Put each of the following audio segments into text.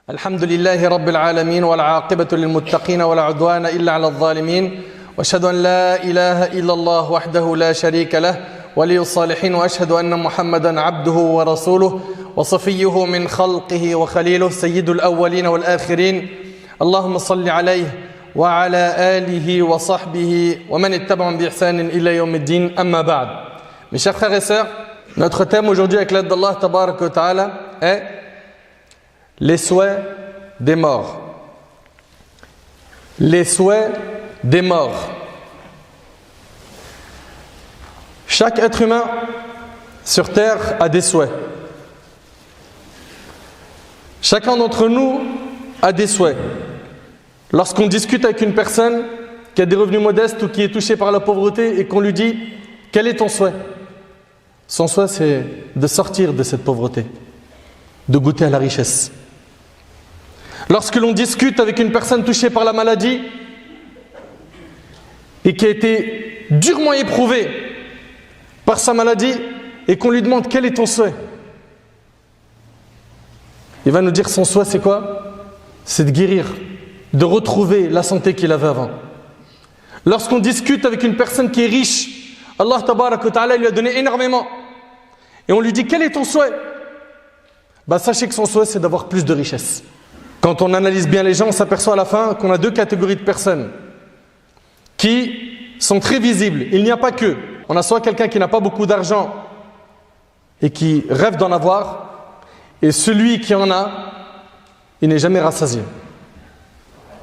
الحمد لله رب العالمين والعاقبة للمتقين ولا عدوان إلا على الظالمين وأشهد أن لا إله إلا الله وحده لا شريك له ولي الصالحين وأشهد أن محمدا عبده ورسوله وصفيه من خلقه وخليله سيد الأولين والآخرين اللهم صل عليه وعلى آله وصحبه ومن اتبعهم بإحسان إلى يوم الدين أما بعد. Mes chers frères et sœurs, notre thème aujourd'hui avec l'aide d'Allah Tabarak wa Ta'ala est les souhaits des morts. Les souhaits des morts. Chaque être humain sur terre a des souhaits. Chacun d'entre nous a des souhaits. Lorsqu'on discute avec une personne qui a des revenus modestes ou qui est touchée par la pauvreté et qu'on lui dit « Quel est ton souhait ?» Son souhait, c'est de sortir de cette pauvreté, de goûter à la richesse. Lorsque l'on discute avec une personne touchée par la maladie et qui a été durement éprouvée par sa maladie et qu'on lui demande quel est ton souhait, il va nous dire son souhait c'est quoi? C'est de guérir, de retrouver la santé qu'il avait avant. Lorsqu'on discute avec une personne qui est riche, Allah Tabarak wa Ta'ala lui a donné énormément et on lui dit quel est ton souhait? Sachez que son souhait c'est d'avoir plus de richesse. Quand on analyse bien les gens, on s'aperçoit à la fin qu'on a deux catégories de personnes qui sont très visibles. Il n'y a pas que. On a soit quelqu'un qui n'a pas beaucoup d'argent et qui rêve d'en avoir, et celui qui en a, il n'est jamais rassasié.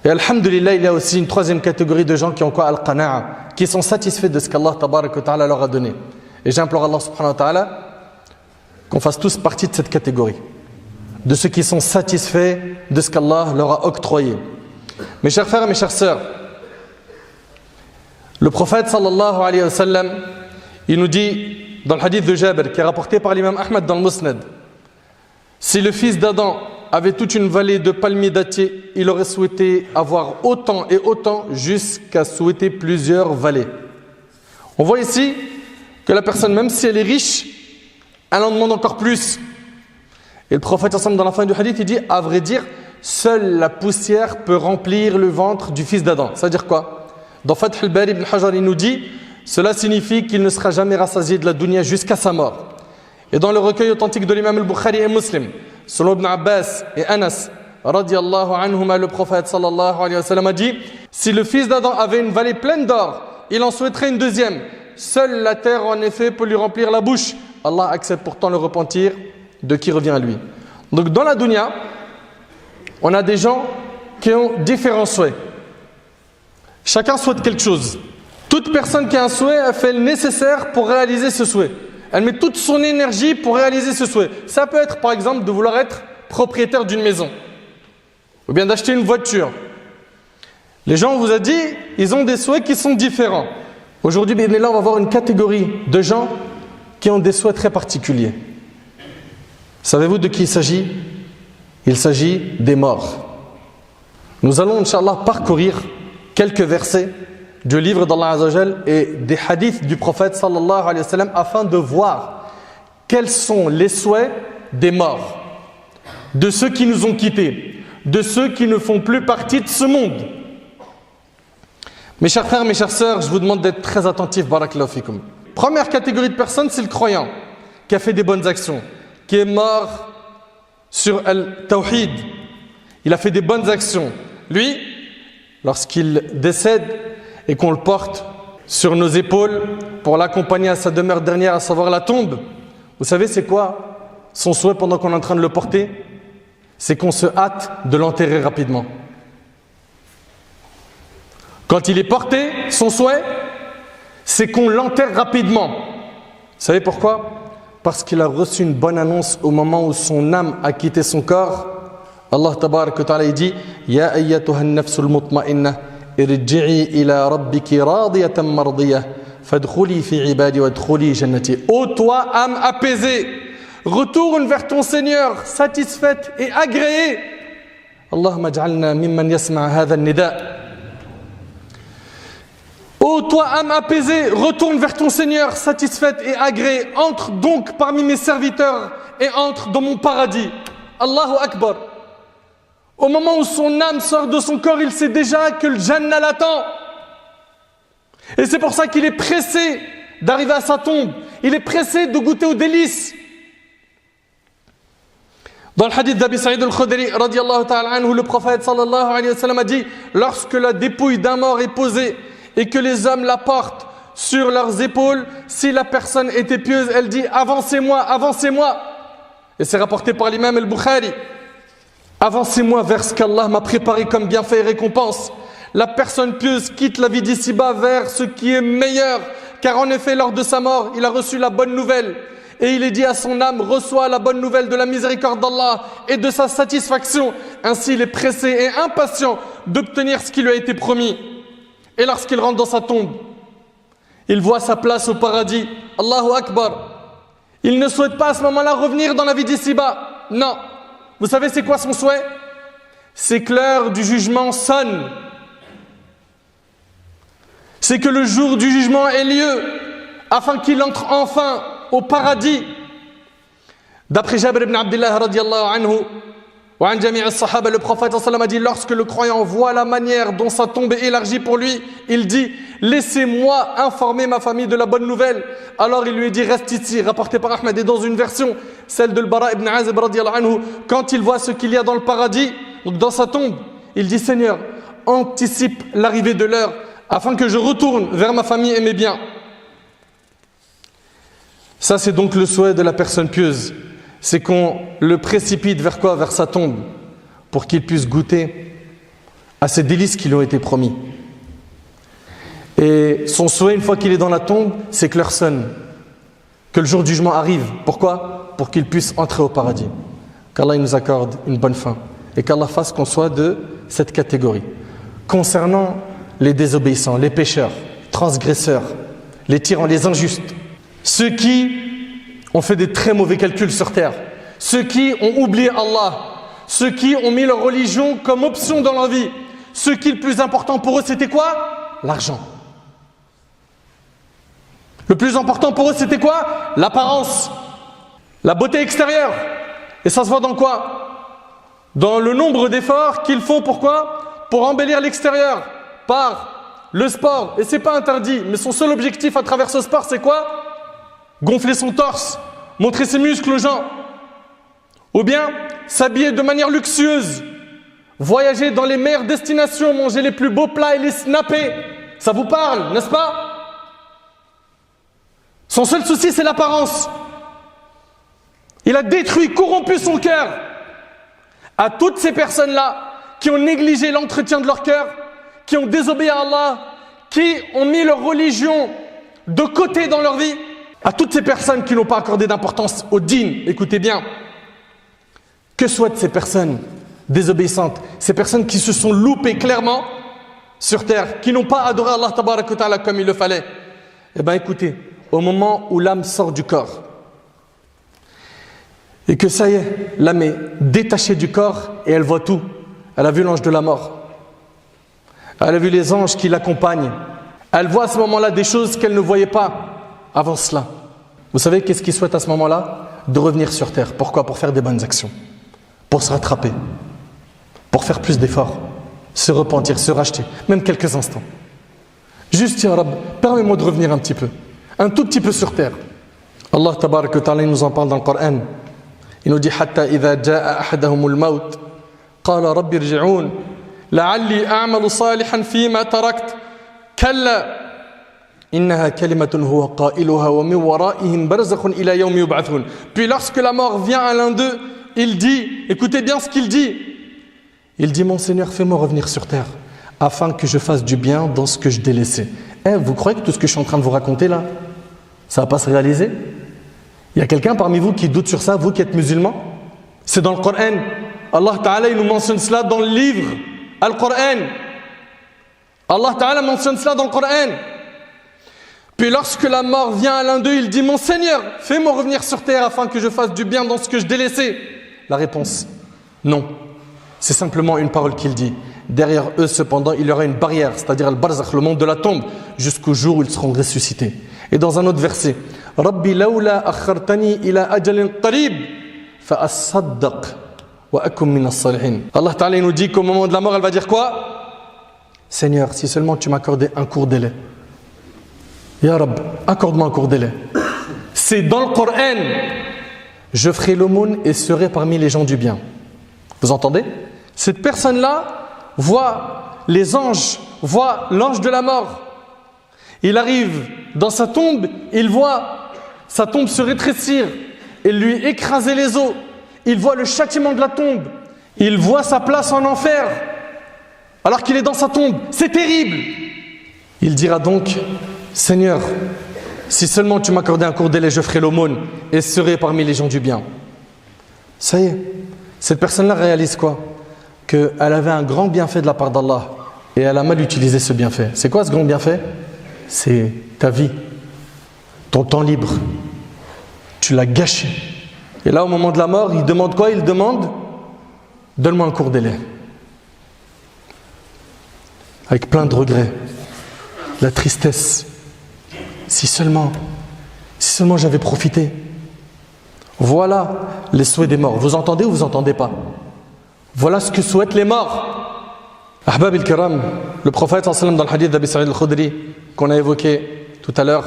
Et alhamdulillah, il y a aussi une troisième catégorie de gens qui ont quoi? Al-qana'a, qui sont satisfaits de ce qu'Allah Tabarak wa Ta'ala leur a donné. Et j'implore Allah Subhanahu wa Ta'ala qu'on fasse tous partie de cette catégorie, de ceux qui sont satisfaits de ce qu'Allah leur a octroyé. Mes chers frères et mes chères sœurs, le prophète sallallahu alayhi wa sallam, il nous dit dans le hadith de Jabir qui est rapporté par l'imam Ahmad dans le Musnad, si le fils d'Adam avait toute une vallée de palmiers dattiers, il aurait souhaité avoir autant et autant jusqu'à souhaiter plusieurs vallées. On voit ici que la personne, même si elle est riche, elle en demande encore plus. Et le prophète dans la fin du hadith, il dit, à vrai dire, seule la poussière peut remplir le ventre du fils d'Adam. Ça veut dire quoi? Dans Fath al-Bari, Ibn Hajar, il nous dit, cela signifie qu'il ne sera jamais rassasié de la dunya jusqu'à sa mort. Et dans le recueil authentique de l'imam al-Bukhari et Muslim, selon Ibn Abbas et Anas, radiyallahu anhuma, le prophète sallallahu alayhi wa sallam a dit, si le fils d'Adam avait une vallée pleine d'or, il en souhaiterait une deuxième. Seule la terre en effet peut lui remplir la bouche. Allah accepte pourtant le repentir de qui revient à lui. Donc dans la dunya, on a des gens qui ont différents souhaits. Chacun souhaite quelque chose. Toute personne qui a un souhait, elle fait le nécessaire pour réaliser ce souhait. Elle met toute son énergie pour réaliser ce souhait. Ça peut être par exemple de vouloir être propriétaire d'une maison ou bien d'acheter une voiture. Les gens, on vous a dit, ils ont des souhaits qui sont différents. Aujourd'hui, là, on va voir une catégorie de gens qui ont des souhaits très particuliers. Savez-vous de qui il s'agit? Il s'agit des morts. Nous allons, Inch'Allah, parcourir quelques versets du livre d'Allah Azza wa Jal et des hadiths du prophète sallallahu alayhi wa sallam afin de voir quels sont les souhaits des morts, de ceux qui nous ont quittés, de ceux qui ne font plus partie de ce monde. Mes chers frères, mes chères sœurs, je vous demande d'être très attentifs, barakallahu fikum. Première catégorie de personnes, c'est le croyant qui a fait des bonnes actions, qui est mort sur al-tawhid. Il a fait des bonnes actions. Lui, lorsqu'il décède et qu'on le porte sur nos épaules pour l'accompagner à sa demeure dernière, à savoir la tombe, vous savez c'est quoi son souhait pendant qu'on est en train de le porter? C'est qu'on se hâte de l'enterrer rapidement. Quand il est porté, son souhait, c'est qu'on l'enterre rapidement. Vous savez pourquoi? Parce qu'il a reçu une bonne annonce au moment où son âme a quitté son corps. Allah Tabarak wa Ta'ala dit Ya ayyatuha nafsul mutma'inna irji'i ila rabbiki radiyatan mardiyah fadkhuli fi ibadi wadkhuli jannati. Ô toi âme apaisée, retourne vers ton Seigneur satisfaite et agréée. Allahumma ij'alna mimman yasma' hadha an-nida. Ô toi âme apaisée, retourne vers ton Seigneur satisfaite et agréée. Entre donc parmi mes serviteurs et entre dans mon paradis. Allahu Akbar. Au moment où son âme sort de son corps, il sait déjà que le Jannah l'attend. Et c'est pour ça qu'il est pressé d'arriver à sa tombe. Il est pressé de goûter aux délices. Dans le hadith d'Abi Saïd al-Khudri, radiyallahu ta'ala anhu, le prophète sallallahu alayhi wa sallam a dit: lorsque la dépouille d'un mort est posée et que les hommes la portent sur leurs épaules, si la personne était pieuse, elle dit: avancez-moi, avancez-moi. Et c'est rapporté par l'imam al-Bukhari. Avancez-moi vers ce qu'Allah m'a préparé comme bienfait et récompense. La personne pieuse quitte la vie d'ici-bas vers ce qui est meilleur, car en effet, lors de sa mort, il a reçu la bonne nouvelle. Et il est dit à son âme: reçois la bonne nouvelle de la miséricorde d'Allah et de sa satisfaction. Ainsi, il est pressé et impatient d'obtenir ce qui lui a été promis. Et lorsqu'il rentre dans sa tombe, il voit sa place au paradis. Allahu Akbar. Il ne souhaite pas à ce moment-là revenir dans la vie d'ici-bas. Non. Vous savez c'est quoi son souhait? C'est que l'heure du jugement sonne. C'est que le jour du jugement ait lieu afin qu'il entre enfin au paradis. D'après Jabir ibn Abdullah radiyallahu anhu wa an jami' as-sahaba, le prophète sallallahu a dit: lorsque le croyant voit la manière dont sa tombe est élargie pour lui, il dit: laissez-moi informer ma famille de la bonne nouvelle. Alors il lui dit: reste ici. Rapporté par Ahmed, et dans une version, celle de Bara ibn Azib radiyallahu anhu, quand il voit ce qu'il y a dans le paradis, donc dans sa tombe, il dit: Seigneur, anticipe l'arrivée de l'heure afin que je retourne vers ma famille et mes biens. Ça, c'est donc le souhait de la personne pieuse. C'est qu'on le précipite vers quoi? Vers sa tombe, pour qu'il puisse goûter à ces délices qui lui ont été promis. Et son souhait, une fois qu'il est dans la tombe, c'est que l'heure sonne, que le jour du jugement arrive. Pourquoi? Pour qu'il puisse entrer au paradis. Qu'Allah nous accorde une bonne fin et qu'Allah fasse qu'on soit de cette catégorie. Concernant les désobéissants, les pécheurs, transgresseurs, les tyrans, les injustes, ceux qui ont fait des très mauvais calculs sur terre, ceux qui ont oublié Allah, ceux qui ont mis leur religion comme option dans leur vie, ceux qui, le plus important pour eux, c'était quoi? L'argent. Le plus important pour eux, c'était quoi? L'apparence, la beauté extérieure. Et ça se voit dans quoi? Dans le nombre d'efforts qu'ils font. Pourquoi? Pour embellir l'extérieur par le sport. Et c'est pas interdit, mais son seul objectif à travers ce sport, c'est quoi? Gonfler son torse, montrer ses muscles aux gens. Ou bien s'habiller de manière luxueuse, voyager dans les meilleures destinations, manger les plus beaux plats et les snapper. Ça vous parle, n'est-ce pas? Son seul souci, c'est l'apparence. Il a détruit, corrompu son cœur. À toutes ces personnes-là qui ont négligé l'entretien de leur cœur, qui ont désobéi à Allah, qui ont mis leur religion de côté dans leur vie, à toutes ces personnes qui n'ont pas accordé d'importance au dîn, écoutez bien, que souhaitent ces personnes désobéissantes, ces personnes qui se sont loupées clairement sur terre, qui n'ont pas adoré Allah tabarak wa ta'ala comme il le fallait? Eh bien écoutez, au moment où l'âme sort du corps, et que ça y est, l'âme est détachée du corps et elle voit tout. Elle a vu l'ange de la mort. Elle a vu les anges qui l'accompagnent. Elle voit à ce moment-là des choses qu'elle ne voyait pas avant cela. Vous savez qu'est-ce qu'il souhaite à ce moment-là? De revenir sur terre. Pourquoi? Pour faire des bonnes actions. Pour se rattraper. Pour faire plus d'efforts. Se repentir, se racheter. Même quelques instants. Juste, ya Rab, permets-moi de revenir un petit peu. Un tout petit peu sur terre. Allah tabarak wa ta'ala nous en parle dans le Coran. Il nous dit: Hatta idha ja'a ahadahumul maut qala rabbi irji'un la'alli a'malu salihan fima tarakt kalla innaha kalimatun huwa qailuha wa min wara'ihim barzakhun ila yawmi yub'athun. Puis lorsque la mort vient à l'un d'eux, il dit, écoutez bien ce qu'il dit. Il dit: mon Seigneur, fais-moi revenir sur terre afin que je fasse du bien dans ce que je délaissais. Vous croyez que tout ce que je suis en train de vous raconter là, ça va pas se réaliser? Il y a quelqu'un parmi vous qui doute sur ça, vous qui êtes musulmans? C'est dans le Coran. Allah Ta'ala il nous mentionne cela dans le livre Al-Coran. Allah Ta'ala mentionne cela dans le Coran. Puis lorsque la mort vient à l'un d'eux, il dit: mon Seigneur, fais-moi revenir sur terre afin que je fasse du bien dans ce que je délaissais. La réponse: non. C'est simplement une parole qu'il dit. Derrière eux cependant, il y aura une barrière, c'est-à-dire al-barzakh, le monde de la tombe, jusqu'au jour où ils seront ressuscités. Et dans un autre verset: Rabbi lawla akhartani ila ajalin qarib fa asaddaq wa akum minas salihin. Allah Ta'ala nous dit qu'au moment de la mort, elle va dire quoi? Seigneur, si seulement tu m'accordais un court délai. Ya Rab, accorde-moi un court délai. C'est dans le Coran. Je ferai l'aumône et serai parmi les gens du bien. Vous entendez? Cette personne-là voit les anges, voit l'ange de la mort. Il arrive dans sa tombe, il voit sa tombe se rétrécir et lui écraser les os. Il voit le châtiment de la tombe. Il voit sa place en enfer alors qu'il est dans sa tombe. C'est terrible. Il dira donc, Seigneur, si seulement tu m'accordais un court délai, je ferai l'aumône et serai parmi les gens du bien. Ça y est, cette personne-là réalise quoi? Qu'elle avait un grand bienfait de la part d'Allah et elle a mal utilisé ce bienfait. C'est quoi ce grand bienfait? C'est ta vie, ton temps libre. Tu l'as gâché. Et là, au moment de la mort, il demande quoi? Il demande, donne-moi un court délai. Avec plein de regrets, la tristesse. Si seulement j'avais profité. Voilà les souhaits des morts. Vous entendez ou vous entendez pas? Voilà ce que souhaitent les morts. Ahbab al-Kiram, le prophète sallam dans le hadith d'Abi Sa'id al-Khudri qu'on a évoqué tout à l'heure,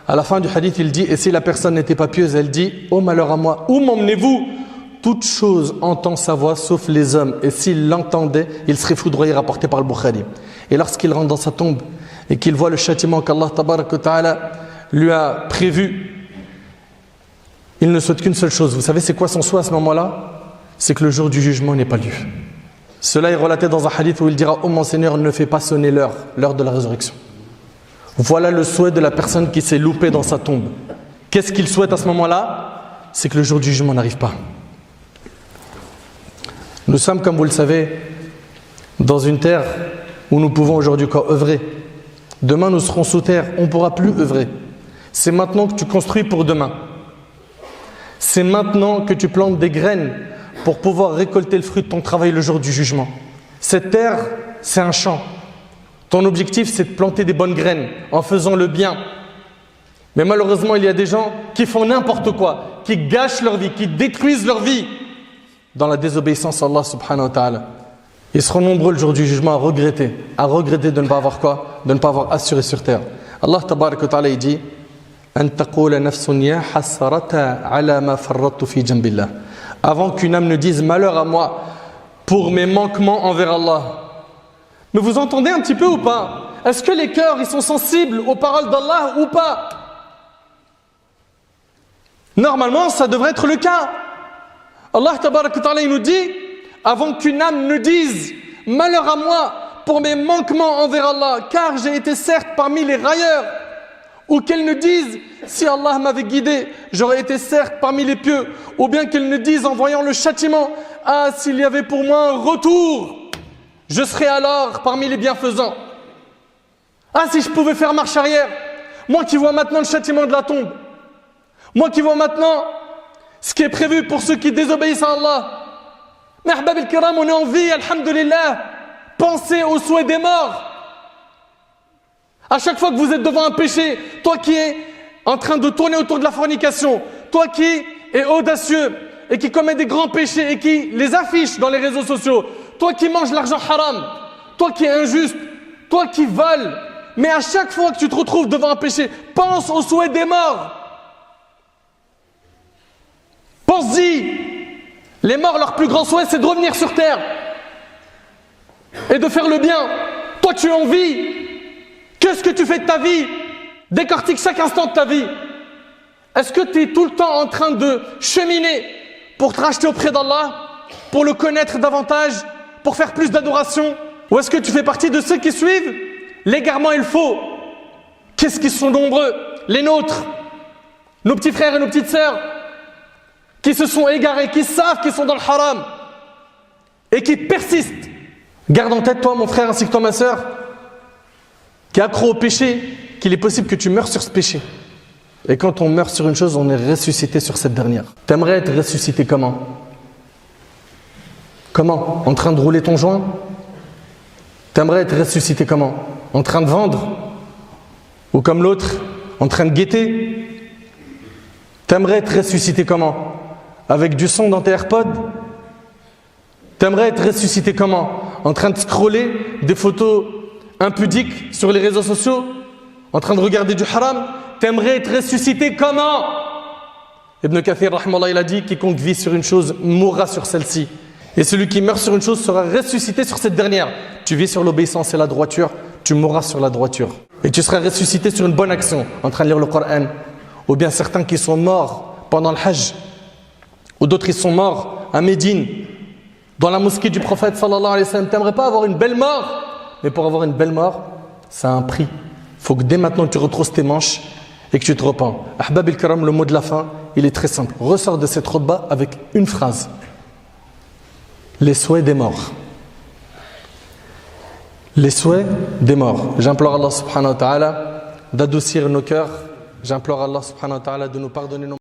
à la fin du hadith il dit, et si la personne n'était pas pieuse, elle dit, ô malheur à moi, où m'emmenez-vous? Toute chose entend sa voix sauf les hommes, et s'il l'entendait, il serait foudroyé, rapporté par le Bukhari. Et lorsqu'il rentre dans sa tombe et qu'il voit le châtiment qu'Allah tabarak wa ta'ala lui a prévu, il ne souhaite qu'une seule chose. Vous savez c'est quoi son souhait à ce moment-là? C'est que le jour du jugement n'ait pas lieu. Cela est relaté dans un hadith où il dira, ô mon Seigneur, ne fais pas sonner l'heure de la résurrection. Voilà le souhait de la personne qui s'est loupée dans sa tombe. Qu'est-ce qu'il souhaite à ce moment-là? C'est que le jour du jugement n'arrive pas. Nous sommes, comme vous le savez, dans une terre où nous pouvons aujourd'hui œuvrer. Demain, nous serons sous terre, on ne pourra plus œuvrer. C'est maintenant que tu construis pour demain. C'est maintenant que tu plantes des graines pour pouvoir récolter le fruit de ton travail le jour du jugement. Cette terre, c'est un champ. Ton objectif, c'est de planter des bonnes graines en faisant le bien. Mais malheureusement, il y a des gens qui font n'importe quoi, qui gâchent leur vie, qui détruisent leur vie dans la désobéissance à Allah subhanahu wa ta'ala. Ils seront nombreux le jour du jugement à regretter de ne pas avoir quoi? De ne pas avoir assuré sur terre. Allah tabarak wa ta'ala il dit An taqula nafsun ya hasrata ala ma farrattu fi jambillah. Avant qu'une âme ne dise malheur à moi pour mes manquements envers Allah. Mais vous entendez un petit peu ou pas? Est-ce que les cœurs ils sont sensibles aux paroles d'Allah ou pas? Normalement, ça devrait être le cas. Allah tabarak wa ta'ala il nous dit avant qu'une âme ne dise malheur à moi pour mes manquements envers Allah, car j'ai été certes parmi les railleurs, ou qu'elle ne dise si Allah m'avait guidé, j'aurais été certes parmi les pieux, ou bien qu'elle ne dise en voyant le châtiment, ah s'il y avait pour moi un retour, je serais alors parmi les bienfaisants. Ah si je pouvais faire marche arrière, moi qui vois maintenant le châtiment de la tombe, moi qui vois maintenant ce qui est prévu pour ceux qui désobéissent à Allah. Mais ahbab al-kiram, on est en vie, alhamdulillah. Pensez aux souhaits des morts. À chaque fois que vous êtes devant un péché, toi qui es en train de tourner autour de la fornication, toi qui es audacieux et qui commet des grands péchés et qui les affiche dans les réseaux sociaux, toi qui manges l'argent haram, toi qui es injuste, toi qui voles, mais à chaque fois que tu te retrouves devant un péché, pense aux souhaits des morts. Pense-y. Les morts, leur plus grand souhait, c'est de revenir sur terre et de faire le bien. Toi, tu es en vie. Qu'est-ce que tu fais de ta vie? Décortique chaque instant de ta vie. Est-ce que tu es tout le temps en train de cheminer pour te racheter auprès d'Allah, pour le connaître davantage, pour faire plus d'adoration? Ou est-ce que tu fais partie de ceux qui suivent l'égarement et le faux? Qu'est-ce qu'ils sont nombreux? Les nôtres, nos petits frères et nos petites sœurs, qui se sont égarés, qui savent qu'ils sont dans le haram et qui persistent. Garde en tête, toi, mon frère, ainsi que toi, ma sœur, qui est accro au péché, qu'il est possible que tu meurs sur ce péché. Et quand on meurt sur une chose, on est ressuscité sur cette dernière. T'aimerais être ressuscité comment? Comment? En train de rouler ton joint? T'aimerais être ressuscité comment? En train de vendre? Ou comme l'autre, en train de guetter? T'aimerais être ressuscité comment? Avec du son dans tes AirPods? T'aimerais être ressuscité comment? En train de scroller des photos impudiques sur les réseaux sociaux? En train de regarder du haram? T'aimerais être ressuscité comment? Ibn Kathir, rahmallah, il a dit, quiconque vit sur une chose mourra sur celle-ci. Et celui qui meurt sur une chose sera ressuscité sur cette dernière. Tu vis sur l'obéissance et la droiture, tu mourras sur la droiture. Et tu seras ressuscité sur une bonne action, en train de lire le Coran. Ou bien certains qui sont morts pendant le Hajj, ou d'autres qui sont morts à Médine, dans la mosquée du prophète sallallahu alayhi wa sallam. T'aimerais pas avoir une belle mort? Mais pour avoir une belle mort, ça a un prix. Il faut que dès maintenant tu retrousses tes manches et que tu te repens. Ahbab al-Karam, le mot de la fin, il est très simple. Ressors de cette khutbah avec une phrase. Les souhaits des morts. Les souhaits des morts. J'implore Allah subhanahu wa ta'ala d'adoucir nos cœurs. J'implore Allah subhanahu wa ta'ala de nous pardonner nos